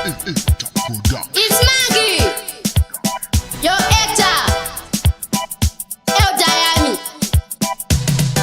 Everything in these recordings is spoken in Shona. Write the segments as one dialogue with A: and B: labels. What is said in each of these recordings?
A: It's Maggie, your actor, El Diami.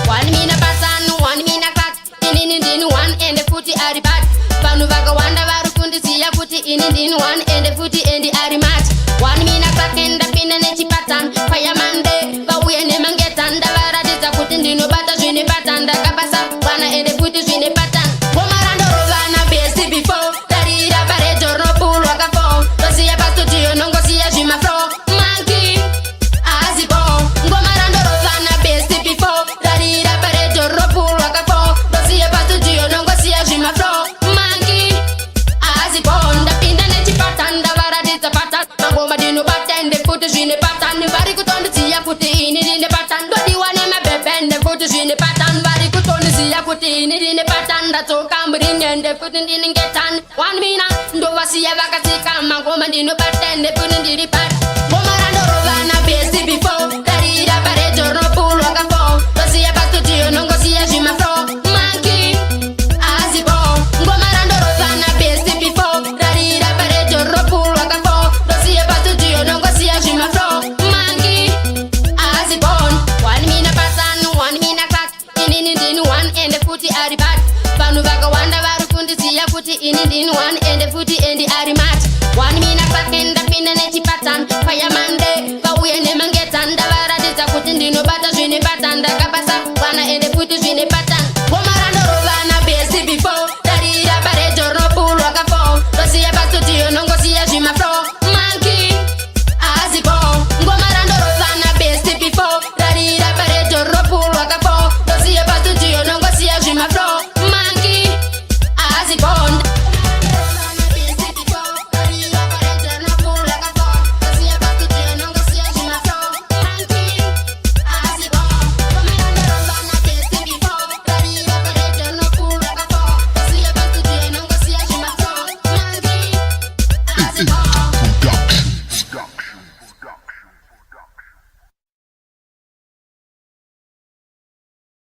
A: 1 minute pasan, 1 minute crack. In 1 and the footy are the bad. Panuvaga wanda varukundi siya kuti in 1 and the footy and the are match. 1 minute crack and the pin and the patan. Payamande, but we and the mangetan. The varadita put in the no bata juni patan. The capasa, wana and the footy juni patan. Womarando Rovana best before. Darida parejo no pull waka phone. Rosia pasto gio non gosia jima flow. Monkey, azibo. Womarando Rovana best before. Darida parejo no pull waka phone. Rosia pasto gio non gosia jima flow. Monkey, azibo. Da pinda ne chipatan. Da varadita patan. Mangoma dino patan. The footy juni patan. Vari kutondi siya puti in the patan. Dodi wane ma beben. The footy juni patan. Vari kutondi siya puti in the patan. That's all Cambridge and the footy didn't get on. 1 minute. Do I see a vacancy come and woman in the pattern, they put in the part. Womarando Rovana best before. Darida parejo no pull waka phone. Rosia pasto gio non gosia jima flow. Monkey, azibo. Womarando Rovana best before. Darida parejo no pull waka phone. Rosia pasto gio non gosia jima flow. Monkey, azibo. 1 minute pasan, 1 minute crack. In 1 and the footy are the bad. Panuvaga wanda varukundi siya kuti in 1 and the footy and the are